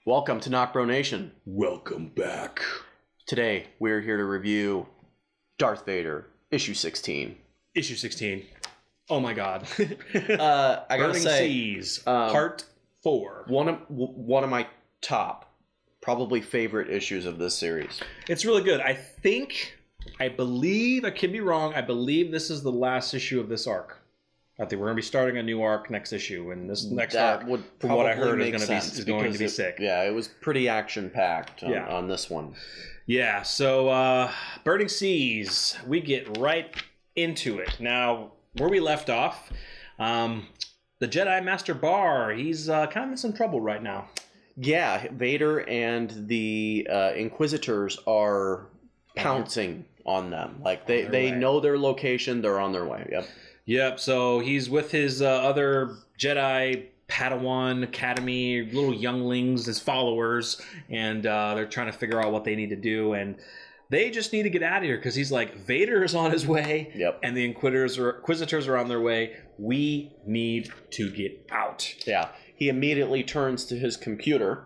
Welcome to NocBro Nation. Welcome back. Today, we're here to review Darth Vader, issue 16. Issue 16. Oh my god. I gotta Burning say, Seas, part 4. one of my top, probably favorite issues of this series. It's really good. I believe, I could be wrong, I believe this is the last issue of this arc. I think we're going to be starting a new arc next issue, and this next arc, from what I heard, is going to be sick. Yeah, it was pretty action-packed on this one. Yeah, so Burning Seas, we get right into it. Now, where we left off, the Jedi Master Bar, he's kind of in some trouble right now. Yeah, Vader and the Inquisitors are pouncing on them. Like, they know their location, they're on their way. Yep, so he's with his other Jedi Padawan Academy, little younglings, his followers, and they're trying to figure out what they need to do, and they just need to get out of here, because he's like, Vader is on his way, and the Inquisitors are on their way. We need to get out. Yeah, he immediately turns to his computer,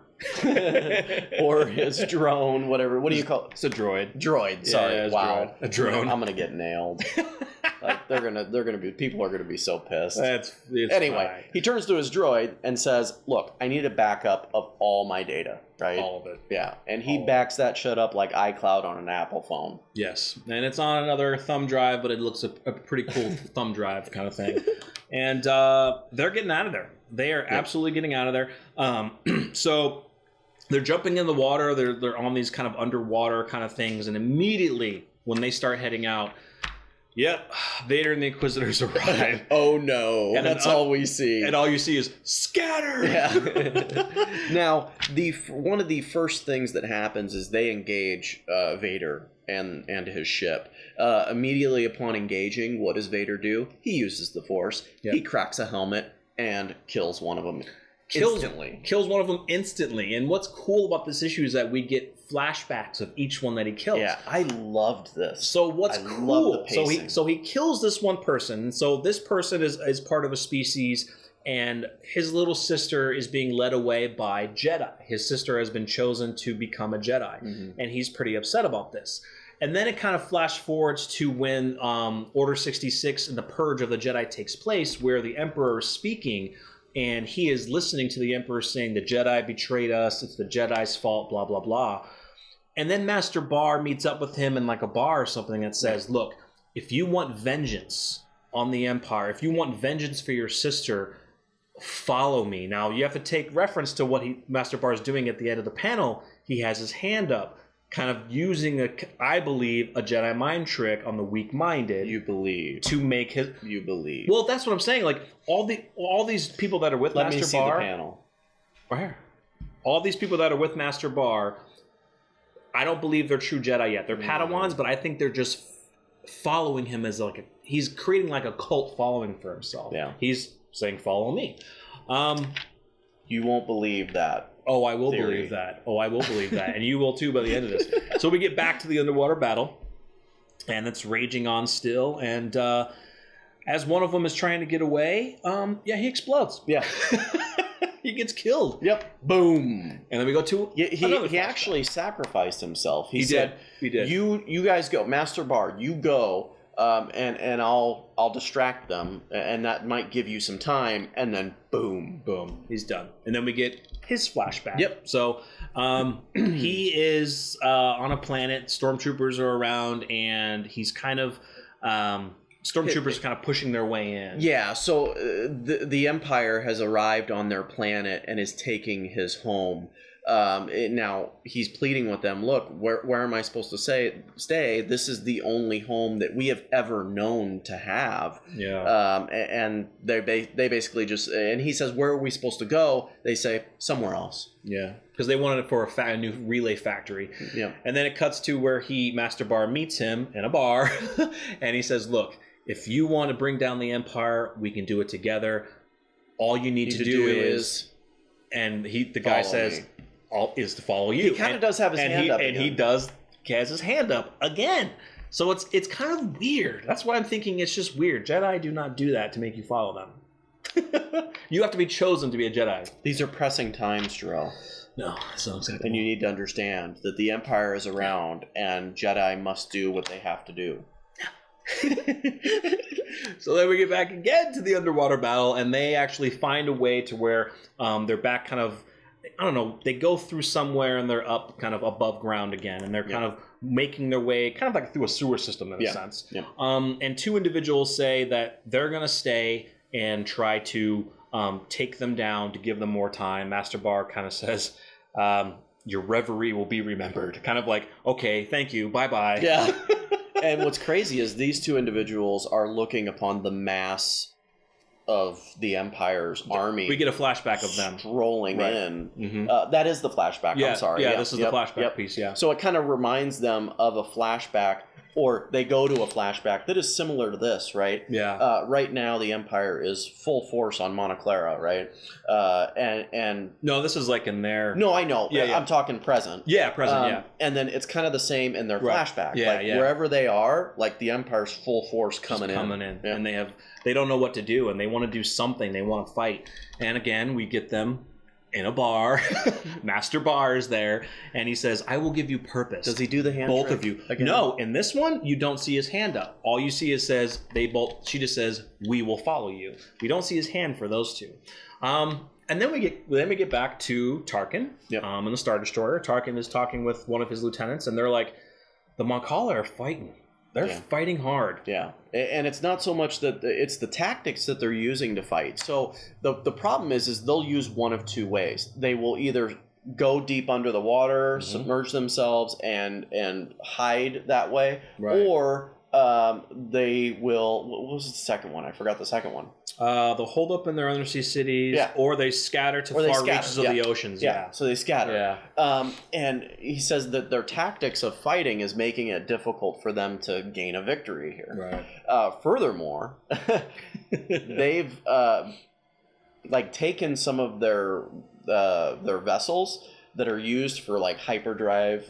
or his drone, whatever. What do you call it? It's a droid. Droid, sorry. Yeah, wow. A drone. I'm gonna get nailed. Like, people are gonna be so pissed. It's anyway, fine. He turns to his droid and says, "Look, I need a backup of all my data, right? All of it. Yeah." And he backs that shit up like iCloud on an Apple phone. Yes, and it's on another thumb drive, but it looks a pretty cool thumb drive kind of thing. And they're getting out of there. They are absolutely getting out of there. So they're jumping in the water. They're on these kind of underwater kind of things, and immediately when they start heading out, Vader and the Inquisitors arrive. Oh no, and that's all we see. And all you see is scatter. Yeah. Now, one of the first things that happens is they engage Vader and his ship. Immediately upon engaging, what does Vader do? He uses the Force. He cracks a helmet and kills one of them. Kills one of them instantly. And what's cool about this issue is that we get flashbacks of each one that he kills. Yeah, I loved this. So what's cool? So he kills this one person. So this person is part of a species, and his little sister is being led away by Jedi. His sister has been chosen to become a Jedi, and he's pretty upset about this. And then it kind of flash forwards to when Order 66 and the Purge of the Jedi takes place, where the Emperor is speaking, and he is listening to the Emperor saying, the Jedi betrayed us, it's the Jedi's fault, blah, blah, blah. And then Master Bar meets up with him in like a bar or something and says, look, if you want vengeance on the Empire, if you want vengeance for your sister, follow me. Now, you have to take reference to what Master Bar is doing at the end of the panel. He has his hand up, kind of using, I believe, a Jedi mind trick on the weak-minded. You believe. To make his... You believe. Well, that's what I'm saying. Like, all these people that are with Master Bar... Let me see the panel. Where? All these people that are with Master Bar, I don't believe they're true Jedi yet. They're Padawans, but I think they're just following him as like he's creating like a cult following for himself. Yeah. He's saying, follow me. You won't believe that. Oh, I will believe that. Oh, I will believe that. And you will too by the end of this. So we get back to the underwater battle, and it's raging on still. And as one of them is trying to get away, he explodes. Yeah. He gets killed. Yep. Boom. And then we go to he actually sacrificed himself. He said, He did. You guys go. Master Bar, you go, and I'll distract them, and that might give you some time, and then boom. Boom. He's done. And then we get his flashback. Yep. So he is on a planet. Stormtroopers are around, and he's kind of stormtroopers kind of pushing their way in. Yeah. So the Empire has arrived on their planet and is taking his home. Now he's pleading with them. Look, where am I supposed to stay? This is the only home that we have ever known to have. Yeah. And they basically just, and he says, where are we supposed to go? They say somewhere else. Yeah. Because they wanted it for a new relay factory. Yeah. And then it cuts to where Master Bar meets him in a bar, and he says, look, if you want to bring down the Empire, we can do it together. All you need to do is, and the guy says, is to follow you. He kind of does have his hand up. And he has his hand up again. So it's kind of weird. That's why I'm thinking it's just weird. Jedi do not do that to make you follow them. You have to be chosen to be a Jedi. These are pressing times, Jarell. No, so exactly. And you need to understand that the Empire is around, and Jedi must do what they have to do. So then we get back again to the underwater battle, and they actually find a way to where they're back kind of, I don't know, they go through somewhere and they're up kind of above ground again, and they're kind of making their way kind of like through a sewer system in a sense. Yeah. And two individuals say that they're going to stay and try to take them down to give them more time. Master Bar kind of says, your reverie will be remembered. Kind of like, okay, thank you, bye-bye. Yeah. And what's crazy is these two individuals are looking upon the mass of the Empire's army. We get a flashback of them strolling in. Mm-hmm. That is the flashback. Yeah, I'm sorry. Yeah, this is the flashback piece. Yeah. So it kind of reminds them of a flashback, or they go to a flashback that is similar to this, right? Yeah. Right now, the Empire is full force on Mon Cala, right? And no, this is like in their. No, I know. Yeah, I'm talking present. Yeah, present. Yeah. And then it's kind of the same in their flashback. Yeah, like wherever they are, like the Empire's full force coming in, yeah. And they don't know what to do, and they want to do something. They want to fight, and again, we get them in a bar. Master Bar is there, and he says, I will give you purpose. Does he do the hand both trick of you again? No, in this one you don't see his hand up. All you see is she just says, we will follow you. We don't see his hand for those two. And then we get back to Tarkin in the Star Destroyer. Tarkin is talking with one of his lieutenants, and they're like, the Mon Cala are fighting. They're fighting hard. Yeah. And it's not so much that it's the tactics that they're using to fight. So the problem is they'll use one of two ways. They will either go deep under the water, submerge themselves, and hide that way, or they will. What was the second one? I forgot the second one. They'll hold up in their undersea cities, or they scatter to far reaches of the oceans. Yeah, so they scatter. Yeah. And he says that their tactics of fighting is making it difficult for them to gain a victory here. Right. Furthermore, they've taken some of their vessels that are used for like hyperdrive,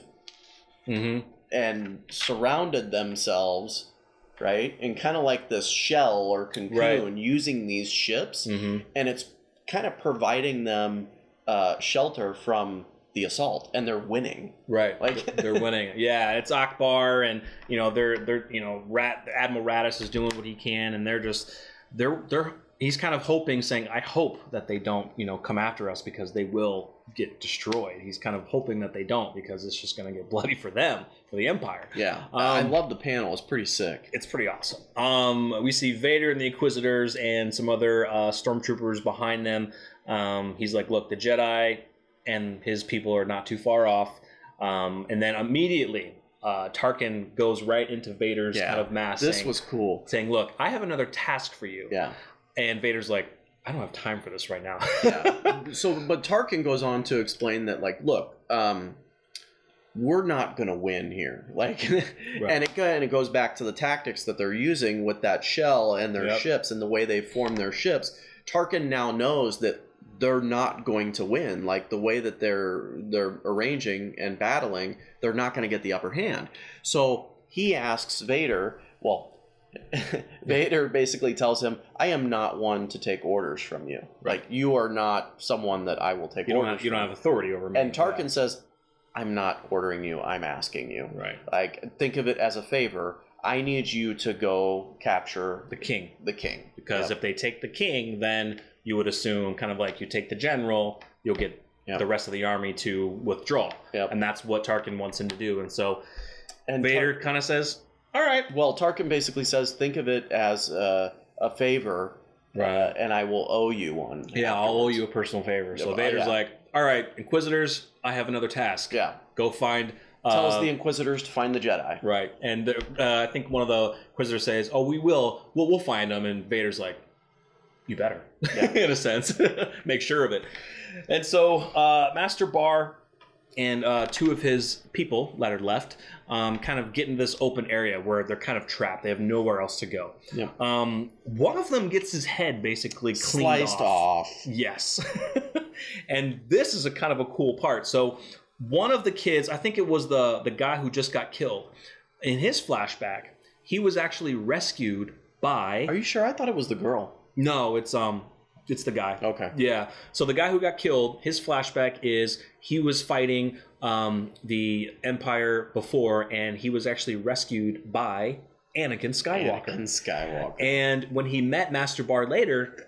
and surrounded themselves. Right, and kind of like this shell or cocoon using these ships, and it's kind of providing them shelter from the assault, and they're winning. Right, like they're winning. Yeah, it's Akbar, and they're Admiral Raddus is doing what he can, and they're he's kind of hoping, saying, I hope that they don't come after us because they will get destroyed. He's kind of hoping that they don't, because it's just going to get bloody for them, for the Empire. Yeah, I love the panel. It's pretty sick. It's pretty awesome. We see Vader and the Inquisitors and some other stormtroopers behind them. He's like, look, the Jedi and his people are not too far off. And then immediately Tarkin goes right into Vader's kind of mass. This was cool. Saying, look, I have another task for you. Yeah. And Vader's like, I don't have time for this right now. But Tarkin goes on to explain that, like, look, we're not going to win here. Like, and it goes back to the tactics that they're using with that shell and their ships and the way they form their ships. Tarkin now knows that they're not going to win. Like, the way that they're arranging and battling, they're not going to get the upper hand. So he asks Vader, Vader basically tells him, I am not one to take orders from you. Right. Like, you are not someone that I will take orders from. You don't have authority over me. And Tarkin says, I'm not ordering you, I'm asking you. Right. Like, think of it as a favor. I need you to go capture the king. Because if they take the king, then you would assume, kind of like you take the general, you'll get the rest of the army to withdraw. Yep. And that's what Tarkin wants him to do. And so Vader kind of says, all right. Well, Tarkin basically says, think of it as a favor, and I will owe you one. Yeah, I'll owe you a personal favor. So Vader's like, all right, Inquisitors, I have another task. Yeah. Go find... tells the Inquisitors to find the Jedi. Right. And I think one of the Inquisitors says, oh, we'll find them. And Vader's like, you better, in a sense. Make sure of it. And so Master Bar and two of his people that are left kind of get in this open area where they're kind of trapped. They have nowhere else to go. Yeah. One of them gets his head basically sliced off. Yes. And this is a kind of a cool part. So one of the kids, I think it was the guy who just got killed, in his flashback, he was actually rescued by... Are you sure? I thought it was the girl. No, it's It's the guy. Okay. Yeah. So the guy who got killed, his flashback is he was fighting the Empire before, and he was actually rescued by Anakin Skywalker. And when he met Master Bar later,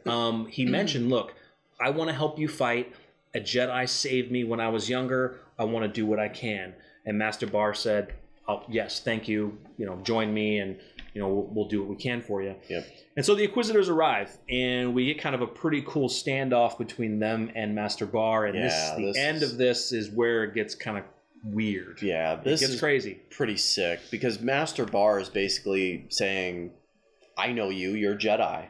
he mentioned, look, I want to help you fight. A Jedi saved me when I was younger. I want to do what I can. And Master Bar said, oh, yes, thank you. Join me, and we'll do what we can for you. Yep. And so the Inquisitors arrive, and we get kind of a pretty cool standoff between them and Master Bar. And the end of this is where it gets kind of weird. Yeah, this gets crazy. Pretty sick, because Master Bar is basically saying, I know you, you're Jedi.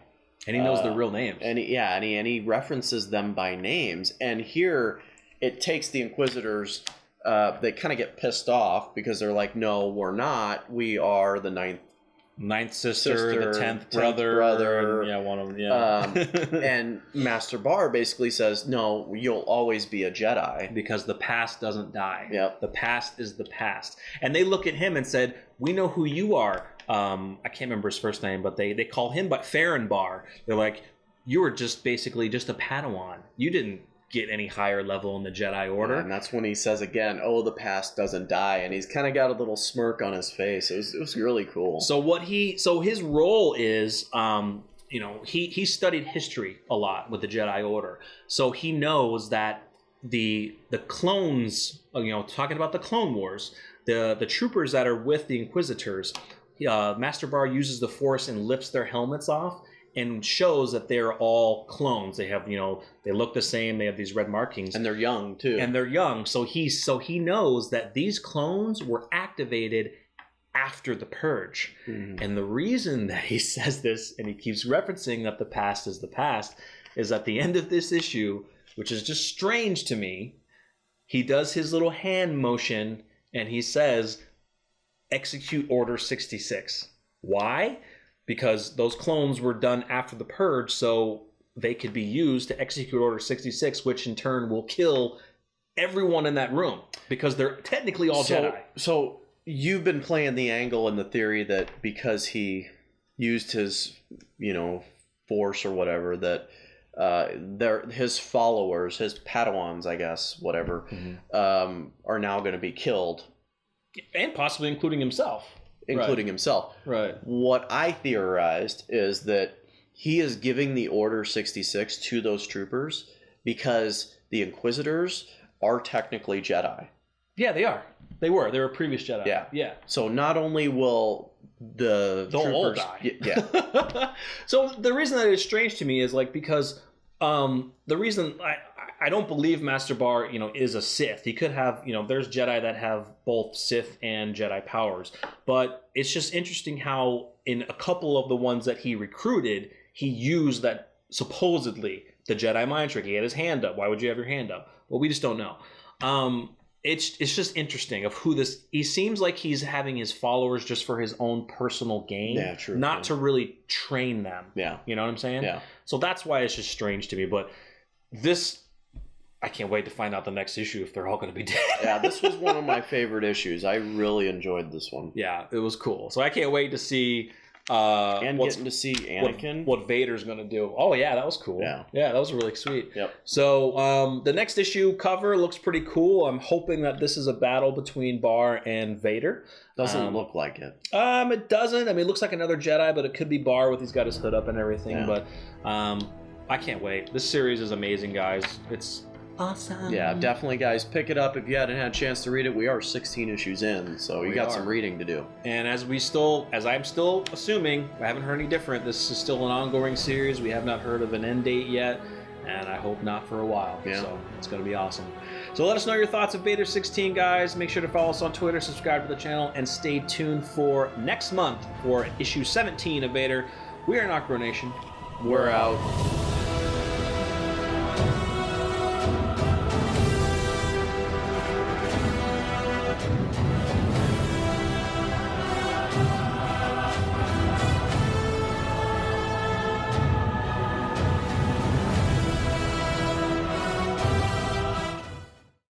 And he knows their real names. And he references them by names. And here, it takes the Inquisitors, they kind of get pissed off, because they're like, no, we're not. We are the ninth sister, the 10th brother. And, yeah, one of them. Yeah. And Master Bar basically says, no, you'll always be a Jedi. Because the past doesn't die. Yep. The past is the past. And they look at him and said, we know who you are. I can't remember his first name, but they call him Farron Bar. They're like, you were basically just a Padawan. You didn't get any higher level in the Jedi Order. Yeah, and that's when he says again, oh, the past doesn't die, and he's kind of got a little smirk on his face. It was really cool. So his role is he studied history a lot with the Jedi Order, so he knows that the clones, talking about the Clone Wars, the troopers that are with the Inquisitors, Master Bar uses the Force and lifts their helmets off and shows that they're all clones. They have, they look the same. They have these red markings. And they're young, too. So he knows that these clones were activated after the Purge. Mm-hmm. And the reason that he says this, and he keeps referencing that the past is the past, is at the end of this issue, which is just strange to me, he does his little hand motion, and he says, execute Order 66. Why? Because those clones were done after the Purge, so they could be used to execute Order 66, which in turn will kill everyone in that room, because they're technically all Jedi. So you've been playing the angle and the theory that because he used his, Force or whatever, that his followers, his Padawans, I guess, whatever, are now going to be killed. And possibly including himself. Himself. Right. What I theorized is that he is giving the Order 66 to those troopers because the Inquisitors are technically Jedi. Yeah, they are. They were previous Jedi. Yeah. So not only will the troopers all die. Yeah. So the reason that is strange to me is because the reason I don't believe Master Bar, is a Sith. He could have, there's Jedi that have both Sith and Jedi powers. But it's just interesting how in a couple of the ones that he recruited, he used that supposedly the Jedi mind trick. He had his hand up. Why would you have your hand up? Well, we just don't know. It's just interesting of who this. He seems like he's having his followers just for his own personal gain, not to really train them. Yeah, you know what I'm saying? Yeah. So that's why it's just strange to me. But this, I can't wait to find out the next issue if they're all going to be dead. Yeah, this was one of my favorite issues. I really enjoyed this one. Yeah, it was cool. So I can't wait to see. And getting to see Anakin. What Vader's going to do. Oh, yeah, that was cool. Yeah, that was really sweet. Yep. So the next issue cover looks pretty cool. I'm hoping that this is a battle between Bar and Vader. Doesn't look like it. It doesn't. I mean, it looks like another Jedi, but it could be Bar with he's got his hood up and everything. Yeah. But I can't wait. This series is amazing, guys. It's awesome. Yeah, definitely, guys. Pick it up if you hadn't had a chance to read it. We are 16 issues in, so you got some reading to do. And as I'm still assuming, I haven't heard any different, this is still an ongoing series. We have not heard of an end date yet, and I hope not for a while. Yeah. So it's going to be awesome. So let us know your thoughts of Vader 16, guys. Make sure to follow us on Twitter, subscribe to the channel, and stay tuned for next month for issue 17 of Vader. We are NocBro Nation. We're out.